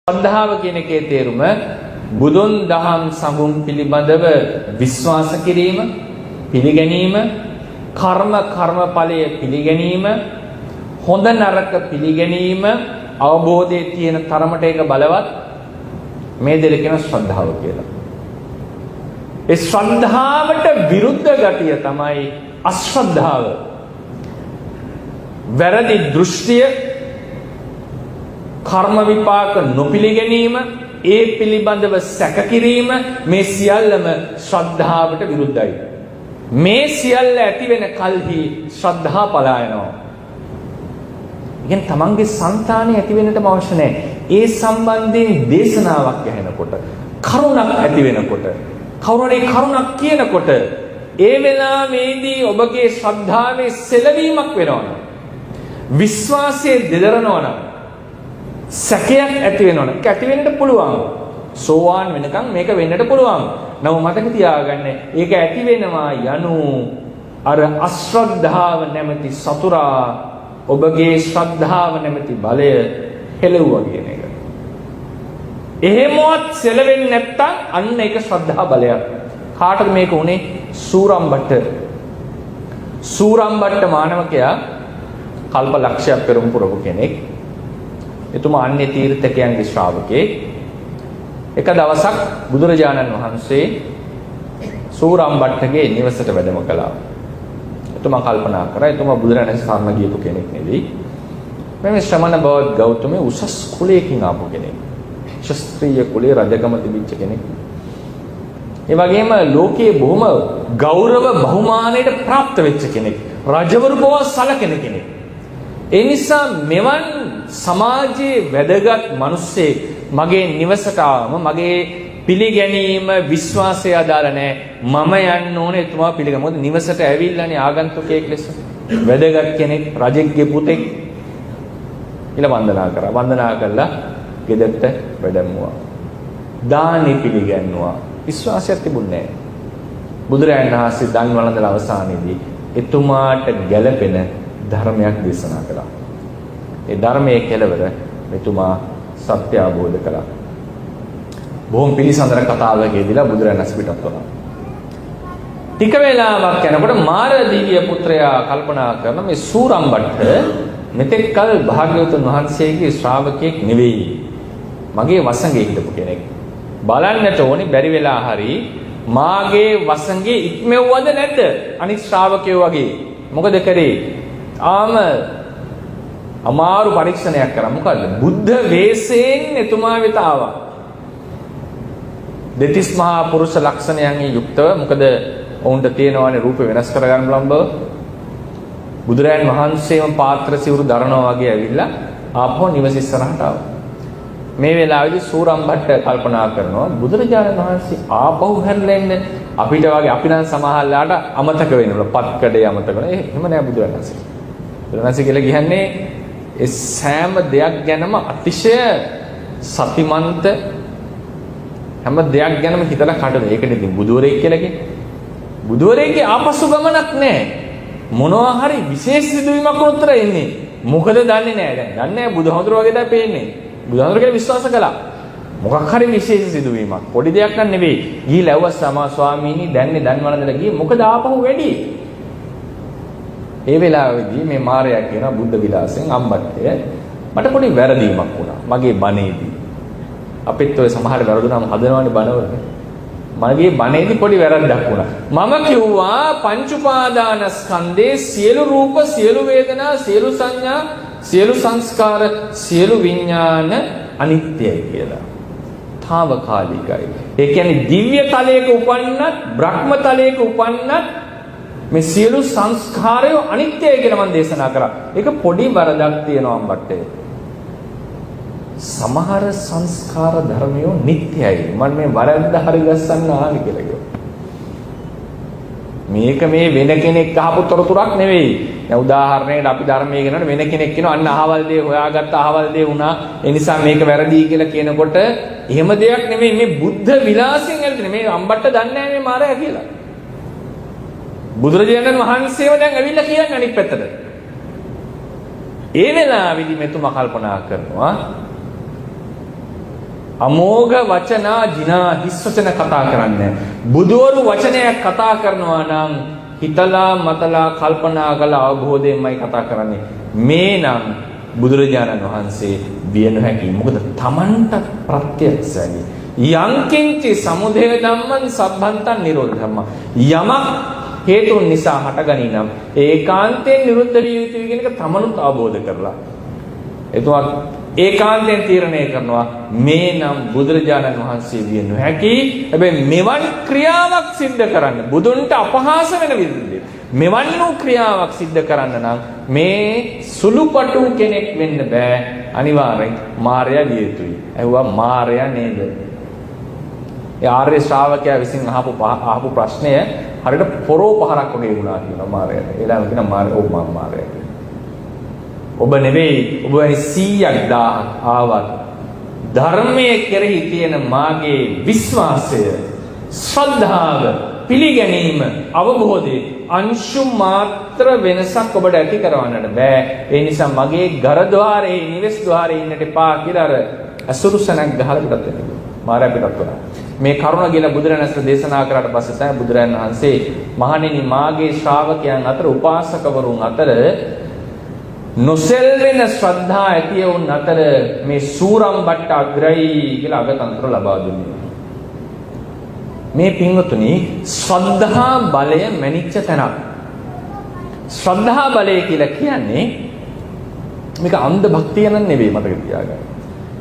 ශ්‍රද්ධාව කියන එකේ තේරුම බුදුන් දහම් සඟුන් පිළිබඳව විශ්වාස කිරීම, පිළිගැනීම, කර්මඵලය පිළිගැනීම, හොඳ නරක පිළිගැනීම, අවබෝධයේ තියෙන තරමට ඒක බලවත් මේ දෙක කියන ශ්‍රද්ධාව කියලා. ඒ ශ්‍රද්ධාවට විරුද්ධ ගතිය තමයි අශ්‍රද්ධාව. වැරදි දෘෂ්ටිය, කර්ම විපාක නොපිළිගැනීම, ඒ පිළිබඳව සැක කිරීම, මේ සියල්ලම ශ්‍රද්ධාවට විරුද්ධයි. මේ සියල්ල ඇති වෙන කල්හි ශ්‍රද්ධා පලා යනවා. ඉතින් තමන්ගේ సంతානෙ ඇති වෙන්නටම අවශ්‍ය නැහැ. ඒ සම්බන්ධයෙන් දේශනාවක් ඇහෙනකොට, කරුණක් ඇති වෙනකොට, කවුරුහරි කරුණක් කියනකොට, ඒ වෙලාවේදී ඔබගේ ශ්‍රද්ධාවේ සෙලවීමක් වෙනවා. විශ්වාසයේ දෙදරනවා නම්, සැකයක් ඇති වෙනවනේ. ඒක ඇති වෙන්න පුළුවන්. සෝවාන් වෙනකන් මේක වෙන්නට පුළුවන්. නමුත් මතක තියාගන්න, ඒක ඇති වෙනවා යනු අර අශ්‍රද්ධාව නැමැති සතුරා ඔබගේ ශ්‍රද්ධාව නැමැති බලය හෙළුවා කියන එක. එහෙමවත් සෙලවෙන්නේ නැත්තම් අන්න ඒක ශ්‍රද්ධා බලයක්. කාටද මේක උනේ? සූරම්බට්ට. සූරම්බට්ට මානවකයා කල්ප ලක්ෂයක් පෙරම් පුරපු කෙනෙක්. එතුමා අන්‍ය තීර්ථකයන්ගේ ශ්‍රාවකෙක්. එක දවසක් බුදුරජාණන් වහන්සේ සූරම්බට්ටගේ නිවසට වැඩම කළා. එතුමා කල්පනා කරා එතුමා බුදුරජාණන් සරණ ගියපු කෙනෙක් නෙවෙයි. මේ ශ්‍රමණ බෞද්ධ ගෞතමයේ උසස් කුලයකින් ආපු කෙනෙක්. ශාස්ත්‍රීය කුලයේ රජකම තිබිච්ච කෙනෙක්. ඒ වගේම ලෝකයේ බොහොම ගෞරව බහුමානයට પ્રાપ્ત වෙච්ච කෙනෙක්. රජවරු බව සලකන කෙනෙක්. ඒ නිසා මෙවන් සමාජයේ වැදගත් මිනිස්සෙක් මගේ නිවසට ආවම මගේ පිළිගැනීම විශ්වාසය අදාළ නැහැ. මම යන්න ඕනේ එතුමා පිළිගන්න. මොකද නිවසට ඇවිල්ලානේ ආගන්තුකයෙක් ලෙස. වැදගත් කෙනෙක්, රජෙක්ගේ පුතෙක්. ඊළ වන්දනා කරා. වන්දනා කළා ගෙදරට වැඩමුවා. දානි පිළිගන්නවා. විශ්වාසයක් තිබුණේ නැහැ. බුදුරජාණන් වහන්සේ දන් වළඳලා අවසානයේදී එතුමාට ගැළපෙන ධර්මයක් දේශනා කළා. ඒ ධර්මයේ කෙලවර මෙතුමා සත්‍ය අවබෝධ කළා. බොහොම පිළිසඳර කතාවකදීලා බුදුරජාණන් වහන්සේ පිටත් වුණා. ටික වේලාවක් යනකොට මාර දිව්‍ය පුත්‍රයා කල්පනා කරන මේ සූරම්බට්ට මෙතෙක් කල භාග්‍යවතුන් වහන්සේගේ ශ්‍රාවකෙක් නෙවෙයි. මගේ වසඟේ හිටපු කෙනෙක්. බලන්නට ඕනේ බැරි වෙලා හරි මාගේ වසඟේ ඉක්මෙව්වද නැද්ද? අනිත් ශ්‍රාවකයෝ වගේ. මොකද කරේ? අමාරු පරීක්ෂණයක් කරා. මොකද්ද? බුද්ධ වේශයෙන් එතුමා වෙත ආවා. දෙතිස් මහා පුරුෂ ලක්ෂණයන්ගෙන් යුක්තව. මොකද ඔවුන්ට තියෙනවානේ රූප වෙනස් කරගන්න බලම් බව. බුදුරයන් වහන්සේම පාත්‍ර සිවුරු දරනවා වගේ ඇවිල්ලා ආපහු නිවස ඉස්සරහට ආවා. මේ වෙලාවේදී සූරම්බට්ට කල්පනා කරනවා බුදුරජාණන් වහන්සේ ආපහු හැරලා එන්නේ අපිට වගේ අපි නම් සමහරලාට අමතක වෙනවා. පත්කඩේ අමතක වෙනවා. එහෙම නෑ බුදුරජාණන් වහන්සේ. බුදුරජාණන් කියලා කියන්නේ ඒ සෑම දෙයක් ගැනම අතිශය සතිමන්ත හැම දෙයක් ගැනම හිතලා කටද. ඒකනේ ඉතින් බුදුවරයෙක් කියලා කියන්නේ. බුදුවරයෙක්ගේ ආපසු ගමනක් නැහැ. මොනවා හරි විශේෂ සිදුවීමක් උත්තර එන්නේ. මොකද දන්නේ නැහැ. දැන් දන්නේ නැහැ බුදුහමතුරු වගේ තමයි පේන්නේ. බුදුහමතුරු කියලා විශ්වාස කළා. මොකක් හරි විශේෂ සිදුවීමක්. පොඩි දෙයක් නන් නෙවෙයි. ගිහිලා ඇව්වා සමා ස්වාමීනි දැන්නේ දන් වළඳලා ගියේ. මොකද ආපහු වැඩි. ඒ වෙලාවේදී මේ මාරයා කියන බුද්ධ විලාසෙන් අම්බට්ටය මට පොඩි වැරදීමක් වුණා. මගේ බණේදී. අපිත් ඔය සමහර වැරදුනම හදනවනේ බණවලනේ. මගේ බණේදී පොඩි වැරද්දක් වුණා. මම කිව්වා පංච උපාදානස්කන්ධේ සියලු රූප, සියලු වේදනා, සියලු සංඥා, සියලු සංස්කාර, සියලු විඥාන අනිත්‍යයි කියලා. తాවකාලිකයි. ඒ කියන්නේ දිව්‍ය තලයක උපන්නත්, බ්‍රහ්ම තලයක උපන්නත් මේ සියලු සංස්කාරය අනිත්‍යයි කියලා මම දේශනා කරා. ඒක පොඩි වරදක් තියෙනවා අම්බට්ටේ. සමහර සංස්කාර ධර්මයෝ නිට්ටයයි. මම මේ වරද්ද හරි ගස්සන්න ආන්නේ කියලා කිව්වා. මේක මේ වෙන කෙනෙක් අහපු තොරතුරක් නෙවෙයි. දැන් උදාහරණයකට අපි ධර්මයේ කියනකොට වෙන කෙනෙක් කියනවා අන්න අහවල් දේ හොයාගත්ත අහවල් දේ වුණා. ඒ නිසා මේක වැරදි කියලා කියනකොට එහෙම දෙයක් නෙවෙයි. මේ බුද්ධ විලාසයෙන් ඇල්දෙන මේ අම්බට්ට දන්නේ නැහැ මේ මාරයා කියලා. බුදුරජාණන් වහන්සේව දැන් ඇවිල්ලා කියන්නේ අනිත් පැත්තට. ඒ වෙලාවේදී මෙතුමා කල්පනා කරනවා අමෝඝ වචනා ජිනා හිස් වචන කතා කරන්නේ. බුදවරු වචනයක් කතා කරනවා නම් හිතලා මතලා කල්පනා කළ අවබෝධයෙන්මයි කතා කරන්නේ. මේ නම් බුදුරජාණන් වහන්සේ විය නොහැකි. මොකද තමන්ට ප්‍රත්‍යක්ෂයි. යංකින්චි සමුදය ධම්මං සබ්බන්තං නිරෝධ ධම්ම. යමක් හේතුන් නිසා හටගනී නම් ඒකාන්තයෙන් නිරුද්ධ විය යුතුයි කියන එක තමනුත් අවබෝධ කරලා. එතුමා ඒකාන්තයෙන් තීරණය කරනවා මේ නම් බුදුරජාණන් වහන්සේ විය නොහැකි. හැබැයි මෙවන් ක්‍රියාවක් සිද්ධ කරන්න බුදුන්ට අපහාස වෙන විදිහට මෙවන් වූ ක්‍රියාවක් සිද්ධ කරන්න නම් මේ සුළුපටු කෙනෙක් වෙන්න බෑ. අනිවාර්යෙන් මාර්යා විය යුතුයි. ඇහුවා මාර්යා නේද? ඒ ආර්ය ශ්‍රාවකයා විසින් අහපු ප්‍රශ්නය හරියට පොරෝ පහරක් වගේ වුණා කියනවා මාර්යාට. ඒලා කියනවා මාර්යා ඔව් මම මාර්යා. ඔබ නෙවෙයි ඔබ වැනි 100ක් 1000ක් ආවත් ධර්මයේ කෙරෙහි තියෙන මාගේ විශ්වාසය ශ්‍රද්ධාව පිළිගැනීම අවබෝධය අංශු මාත්‍ර වෙනසක් ඔබට ඇති කරවන්නට බෑ. ඒ නිසා මගේ ගර ద్వාරයේ නිවෙස් ద్వාරයේ ඉන්නට එපා කියලා අර අසුරු සනක් ගහලා පිටත් වෙනවා. මාරයා පිටත් වුණා. මේ කරුණ කියලා බුදුරජාණන් වහන්සේ දේශනා කරාට පස්සේ තමයි බුදුරජාණන් වහන්සේ මහණෙනි මාගේ ශ්‍රාවකයන් අතර උපාසකවරුන් අතර නොසෙල්වෙන ශ්‍රද්ධා ඇතිය වුන් අතර මේ සූරම් බට්ට අග්‍රයි කියලා අගතන්තර ලබා දුන්නේ. මේ පින්වතුනි ශ්‍රද්ධා බලය මැනිච්ච තැනක්. ශ්‍රද්ධා බලය කියලා කියන්නේ මේක අන්ධ භක්තිය නන් නෙවෙයි මතක තියාගන්න.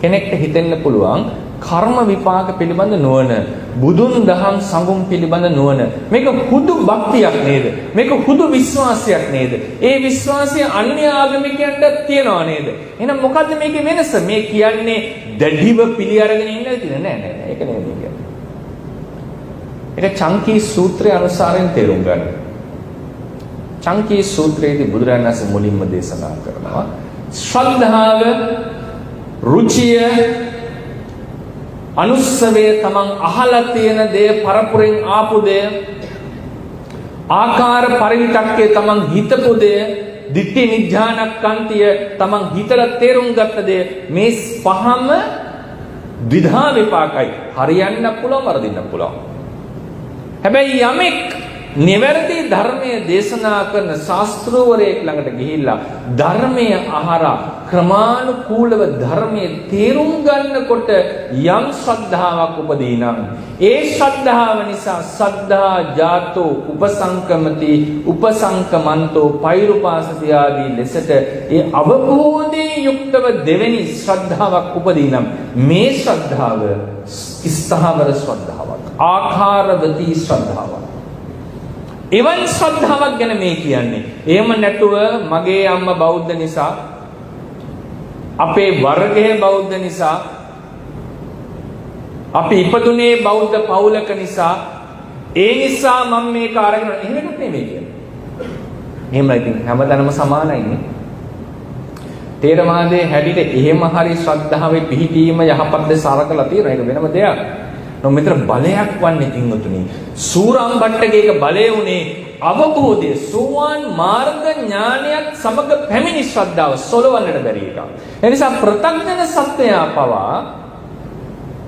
කෙනෙක්ට හිතෙන්න පුළුවන් කර්ම විපාක පිළිබඳ නුවණ, බුදුන් දහම් සංගුම් පිළිබඳ නුවණ මේක හුදු භක්තියක් නේද? මේක හුදු විශ්වාසයක් නේද? ඒ විශ්වාසය අන්‍ය ආගමිකයන්ට තියනවා නේද? එහෙනම් මොකද්ද මේකේ වෙනස? මේ කියන්නේ දැඩිව පිළි අරගෙන ඉන්නද කියලා නෑ. ඒක නෙමෙයි කියන්නේ. ඒක චංකී සූත්‍රයේ අනුසාරයෙන් තේරුම් ගන්න. චංකී සූත්‍රයේදී බුදුරජාණන් වහන්සේ මුලින්ම දේශනා කරනවා ශ්‍රද්ධාව, රුචිය, අනුස්සවය තමන් අහලා තියෙන දේ පරපුරෙන් ආපු දේ, ආකාර පරිවිතක්කේ තමන් හිතපු දේ, දිට්ඨි නිඥානක්ඛන්තිය තමන් හිතලා තේරුම් ගත්ත දේ, මේ පහම විධා විපාකයි. හරියන්න පුළුවන්, වරදින්න පුළුවන්. හැබැයි යමෙක් නිවැරදි ධර්මයේ දේශනා කරන ශාස්ත්‍රවරයෙක් ළඟට ගිහිල්ලා ධර්මයේ අහලා ක්‍රමානුකූලව ධර්මයේ තේරුම් ගන්නකොට යම් ශ්‍රද්ධාවක් උපදී නම් ඒ ශ්‍රද්ධාව නිසා සද්ධා ජාතෝ උපසංකමති උපසංකමන්තෝ පෛරුපාසති ආදී ලෙසට ඒ අවබෝධයෙන් යුක්තව දෙවෙනි ශ්‍රද්ධාවක් උපදී නම් මේ ශ්‍රද්ධාව ස්ථාවර ශ්‍රද්ධාවක්, ආකාරවතී ශ්‍රද්ධාවක්. එවන් ශ්‍රද්ධාවක් ගැන මේ කියන්නේ. එහෙම නැතුව මගේ අම්මා බෞද්ධ නිසා, අපේ වර්ගයේ බෞද්ධ නිසා, අපි ඉපදුනේ බෞද්ධ පවුලක නිසා, ඒ නිසා මම මේක අරගෙන එහෙම එකක් නෙමෙයි කියන්නේ. එහෙම ඉතින් හැමතැනම සමානයිනේ. තේරවාදයේ හැටියට එහෙම හරි ශ්‍රද්ධාවේ පිහිටීම යහපත් දේ සාරකලා තියෙනවා. ඒක වෙනම දෙයක්. නමුත් මෙතන බලයක් වන්නේ පින්වතුනි. සූරම් බට්ටගේක බලය උනේ අවබෝධය, සෝවාන් මාර්ග ඥානයක් සමග පැමිණි ශ්‍රද්ධාව සොලවන්නට බැරි එක. ඒ නිසා ප්‍රත්‍යඥ සත්‍යය පවා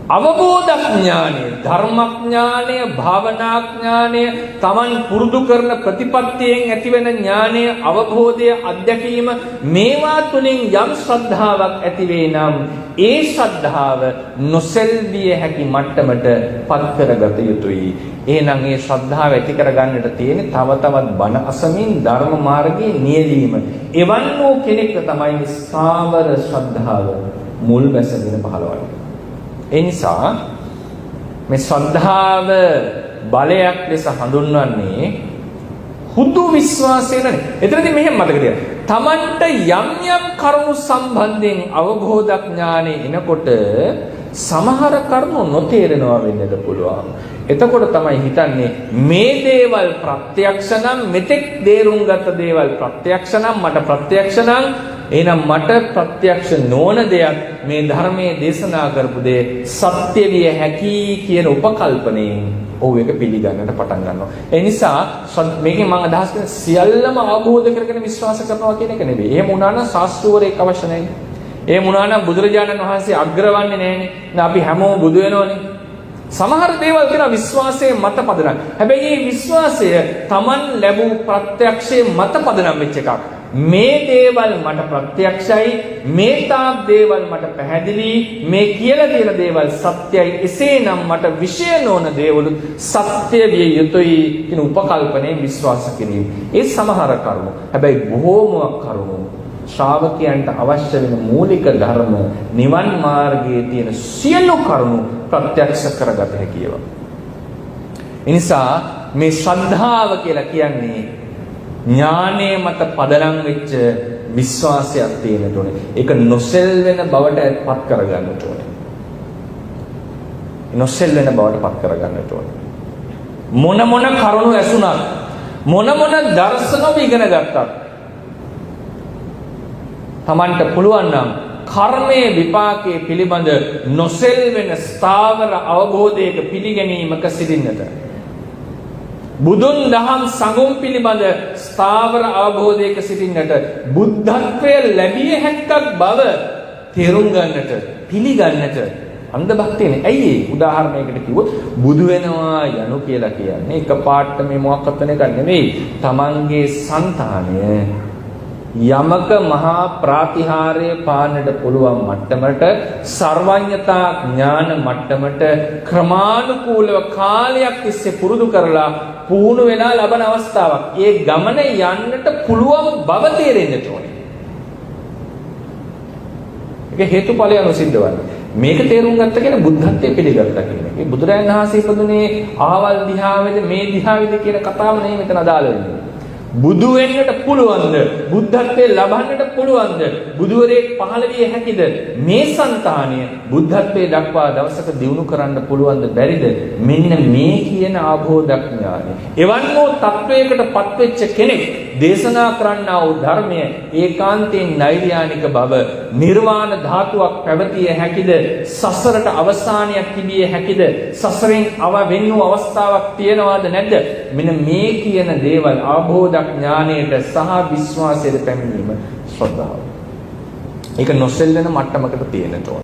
අවබෝධඥානය, ධර්මඥානය, භාවනාඥානය, Taman පුරුදු කරන ප්‍රතිපත්තියෙන් ඇතිවෙන ඥානය, අවබෝධය, අධ්‍යක්ීම මේවා තුලින් යම් ශ්‍රද්ධාවක් ඇති වේ නම් ඒ ශ්‍රද්ධාව නොසෙල්විය හැකි මට්ටමට පත් කරගත යුතුයි. එහෙනම් ඒ ශ්‍රද්ධාව ඇති කරගන්නට තියෙන තව තවත් බණ අසමින් ධර්ම මාර්ගයේ නියැලීම. එවන් වූ කෙනෙක්ට තමයි ස්ථාවර ශ්‍රද්ධාව මුල් බැසගෙන පහළවන්නේ. ඒ නිසා මේ ශ්‍රද්ධාව බලයක් ලෙස හඳුන්වන්නේ හුදු විශ්වාසය නෙවෙයි. එතනදී මෙහෙම මතක තියාගන්න. Tamanට යම් යම් කරුණු සම්බන්ධයෙන් අවබෝධඥානෙ එනකොට සමහර කරුණු නොතේරෙනවා වෙන්නද පුළුවන්. එතකොට තමයි හිතන්නේ මේ දේවල් ප්‍රත්‍යක්ෂ නම්, මෙතෙක් දේරුම් ගත දේවල් ප්‍රත්‍යක්ෂ නම්, මට ප්‍රත්‍යක්ෂ නම්, එහෙනම් මට ප්‍රත්‍යක්ෂ නොවන දෙයක් මේ ධර්මයේ දේශනා කරපු දේ සත්‍ය විය හැකි කියන උපකල්පනයෙන් ඔහු ඒක පිළිගන්නට පටන් ගන්නවා. ඒ නිසා මේකෙන් මම අදහස් කරන්නේ සියල්ලම අවබෝධ කරගෙන විශ්වාස කරනවා කියන එක නෙවෙයි. එහෙම වුණා නම් ශාස්ත්‍රවරයෙක් අවශ්‍ය නැහැ. ඒ මොනවා නම් බුදුරජාණන් වහන්සේ අග්‍රවන්නේ නැහැනේ. දැන් අපි හැමෝම බුදු වෙනවනේ. සමහර දේවල් කියන විශ්වාසයේ මත පදනම්. හැබැයි මේ විශ්වාසය Taman ලැබූ ප්‍රත්‍යක්ෂයේ මත පදනම් වෙච්ච එකක්. මේ දේවල් මට ප්‍රත්‍යක්ෂයි, මේ තාක් දේවල් මට පැහැදිලි, මේ කියලා තියෙන දේවල් සත්‍යයි. එසේනම් මට විශේෂ නොවන දේවල් සත්‍ය විය යුතුයි කියන උපකල්පනයේ විශ්වාස කිරීම. ඒ සමහර කරුණු. හැබැයි බොහෝම කරුණු ශ්‍රාවකයන්ට අවශ්‍ය වෙන මූලික ධර්ම නිවන් මාර්ගයේ තියෙන සියලු කරුණු ප්‍රත්‍යක්ෂ කරගත හැකියව. එනිසා මේ ශ්‍රද්ධාව කියලා කියන්නේ ඥානයේ මත පදනම් වෙච්ච විශ්වාසයක් තියෙන්න ඕනේ. ඒක නොසෙල්වෙන බවට පත් කරගන්න ඕනේ. නොසෙල්වෙන බවට පත් කරගන්න ඕනේ. මොන කරුණු ඇසුණත් මොන දර්ශන ඉගෙන ගත්තත් Tamanට පුළුවන් නම් කර්මයේ විපාකයේ පිළිබඳ නොසෙල්වෙන ස්ථාවර අවබෝධයක පිළිගැනීමක සිටින්නට බුදුන් දහම් සංගම් පිළිබඳ ස්ථාවර අවබෝධයක සිටින්නට බුද්ධත්වය ලැබිය හැක්කක් බව තේරුම් ගන්නට පිළිගන්නට අන්ධ භක්තියනේ. ඇයි ඒ උදාහරණයකට කිව්වොත් බුදු වෙනවා යනු කියලා කියන්නේ එකපාරට මේ මොකක්වත් වෙන එකක් නෙවෙයි. Tamanගේ సంతානය යමක මහා ප්‍රාතිහාර්ය පාන්නට පුළුවන් මට්ටමට සර්වඥතා ඥාන මට්ටමට ක්‍රමානුකූලව කාලයක් තිස්සේ පුරුදු කරලා පුහුණු වෙලා ලබන අවස්ථාවක්. ඒ ගමන යන්නට පුළුවන් බව තේරෙන්න ඕනේ. ඒක හේතුඵලය අනුසිද්ධ වන්නේ. මේක තේරුම් ගත්ත කෙනා බුද්ධත්වයේ පිළිගත්තා කියන එක. මේ බුදුරජාණන් වහන්සේ ඉපදුනේ ආවල් දිහාවේද මේ දිහාවේද කියන කතාව නෙමෙයි මෙතන අදාළ වෙන්නේ. බුදු වෙන්නට පුළුවන්ද? බුද්ධත්වයේ ලබන්නට පුළුවන්ද? බුදුවරයෙක් පහළ විය හැකිද? මේ సంతානය බුද්ධත්වයේ දක්වා දවසක දියුණු කරන්න පුළුවන්ද බැරිද? මෙන්න මේ කියන ආභෝධඥානය. එවන් වූ තත්වයකට පත්වෙච්ච කෙනෙක් දේශනා කරන්නා වූ ධර්මය ඒකාන්තයෙන් නෛර්යානික බව, නිර්වාණ ධාතුවක් පැවතිය හැකිද? සසරට අවසානයක් තිබිය හැකිද? සසරෙන් වෙන් වූ අවස්ථාවක් තියනවාද නැද්ද? මෙන්න මේ කියන දේවල් ආභෝධ ඥානයට සහ විශ්වාසයට පැමිණීම ශ්‍රද්ධාව. ඒක නොසෙල්වෙන මට්ටමකට තියෙන්න ඕන.